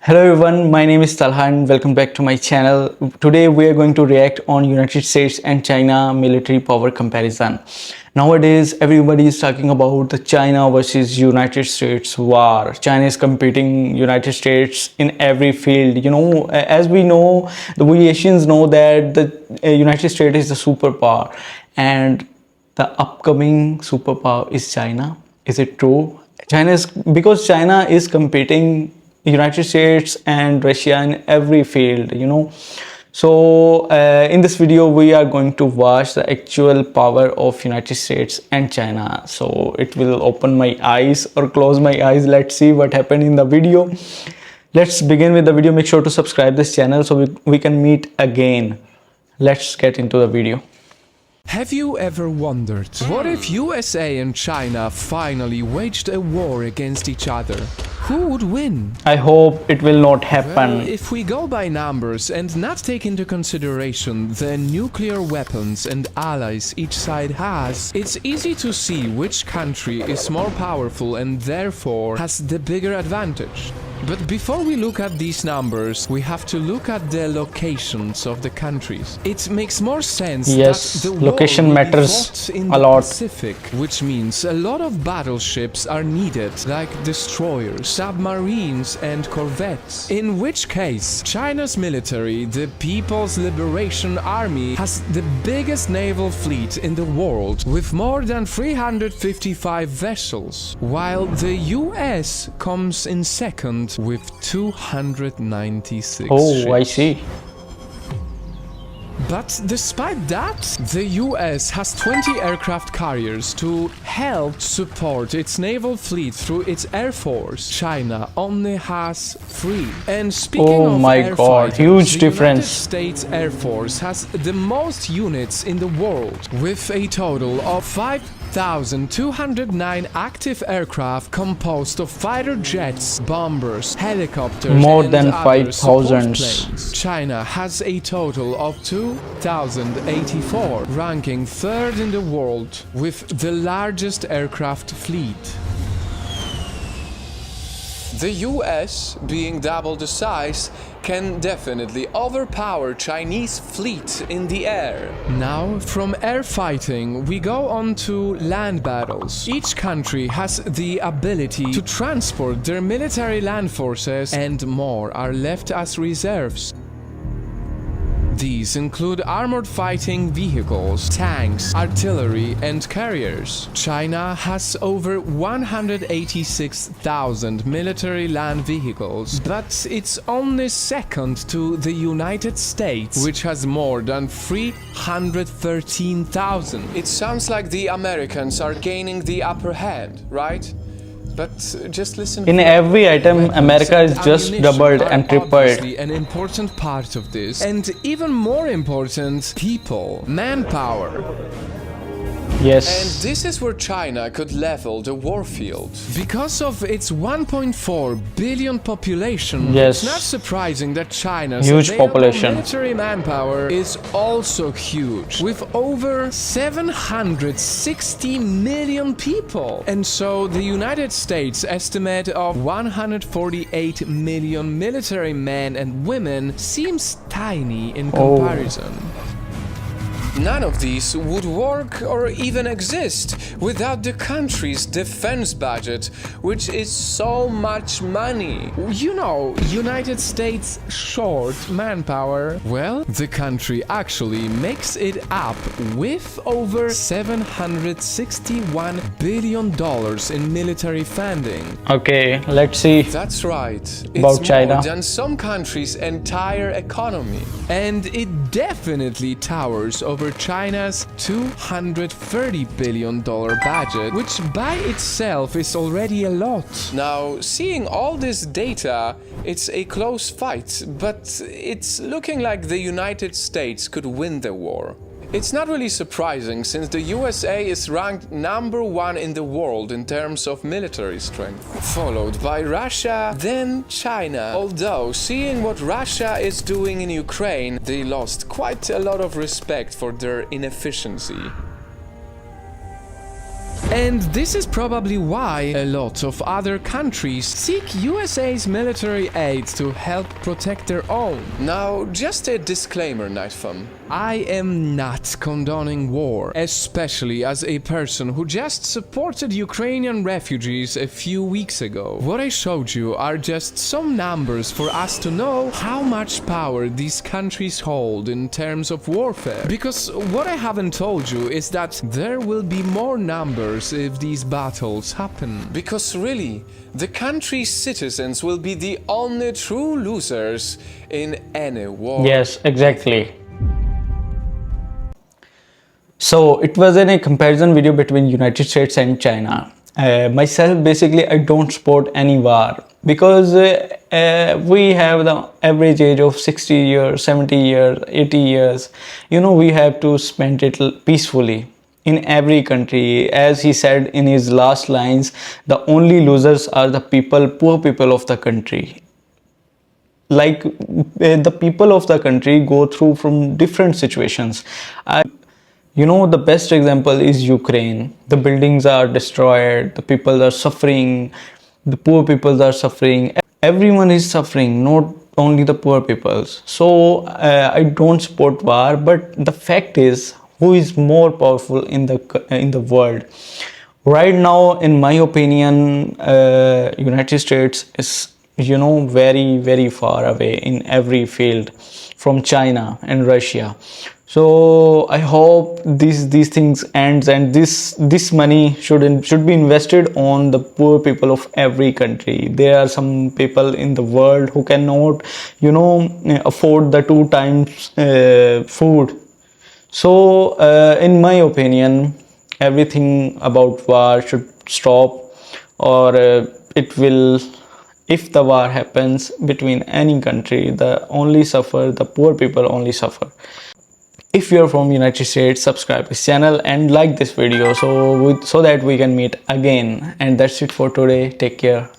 Hello everyone, my name is Talha and welcome back to my channel. Today we are going to react on United States and China military power comparison. Nowadays everybody is talking about the China versus United States war. China is competing United States in every field. As we know, we Asians know that the United States is the superpower and the upcoming superpower is China. Is it true? Because China is competing United States and Russia in every field. So in this video we are going to watch the actual power of United States and China. So it will open my eyes or close my eyes. Let's see what happened in the video. Let's begin with the video. Make sure to subscribe this channel so we can meet again. Let's get into the video. Have you ever wondered, what if USA and China finally waged a war against each other? Who would win? I hope it will not happen. Well, if we go by numbers and not take into consideration the nuclear weapons and allies each side has, it's easy to see which country is more powerful and therefore has the bigger advantage. But before we look at these numbers, we have to look at the locations of the countries. It makes more sense Yes, that the location war will be matters fought in a the lot. Pacific, which means a lot of battleships are needed, like destroyers, submarines and corvettes. In which case, China's military, the People's Liberation Army, has the biggest naval fleet in the world, with more than 355 vessels, while the US comes in second with 296 ships. I see. But despite that, the US has 20 aircraft carriers to help support its naval fleet through its air force. China only has 3. And speaking of my air God, fighters, huge the difference. United States Air Force has the most units in the world, with a total of 5,209 active aircraft composed of fighter jets, bombers, helicopters, More and than other support 5,000. planes. China has a total of 2,084, ranking third in the world with the largest aircraft fleet. The US, being double the size, can definitely overpower Chinese fleet in the air. Now, from air fighting, we go on to land battles. Each country has the ability to transport their military land forces, and more are left as reserves. These include armored fighting vehicles, tanks, artillery, and carriers. China has over 186,000 military land vehicles, but it's only second to the United States, which has more than 313,000. It sounds like the Americans are gaining the upper hand, right? But just listen. In every item, America is just doubled and tripled. Obviously an important part of this, and even more important, people, manpower. Yes. And this is where China could level the warfield. Because of its 1.4 billion population, Yes. it's not surprising that China's Huge available population. military manpower is also huge, with over 760 million people. And so the United States estimate of 148 million military men and women seems tiny in comparison. None of these would work or even exist without the country's defense budget, which is so much money. You know, United States short manpower. Well, the country actually makes it up with over $761 billion in military funding. Okay, let's see. That's right. About It's China. more than some countries' entire economy. And it definitely towers over China's $230 billion budget, which by itself is already a lot. Now, seeing all this data, it's a close fight, but it's looking like the United States could win the war. It's not really surprising, since the USA is ranked #1 in the world in terms of military strength, followed by Russia, then China. Although, seeing what Russia is doing in Ukraine, they lost quite a lot of respect for their inefficiency. And this is probably why a lot of other countries seek USA's military aid to help protect their own. Now, just a disclaimer, Nightfam. I am not condoning war, especially as a person who just supported Ukrainian refugees a few weeks ago. What I showed you are just some numbers for us to know how much power these countries hold in terms of warfare. Because what I haven't told you is that there will be more numbers if these battles happen. Because really, the country's citizens will be the only true losers in any war. Yes, exactly. So it was a comparison video between United States and China. Myself, basically, I don't support any war because we have the average age of 60 years, 70 years, 80 years. We have to spend it peacefully in every country. As he said in his last lines, the only losers are the poor people of the country. Like the people of the country go through from different situations. The best example is Ukraine. The buildings are destroyed, the people are suffering, the poor people are suffering. Everyone is suffering, not only the poor peoples. So I don't support war, but the fact is, who is more powerful in the world? Right now, in my opinion, United States is very, very far away in every field from China and Russia. So I hope these things ends, and this money should be invested on the poor people of every country. There are some people in the world who cannot afford the 2 times food. So in my opinion, everything about war should stop, or it will. If the war happens between any country, the poor people only suffer. If you're from United States, subscribe this channel and like this video so that we can meet again. And that's it for today. Take care.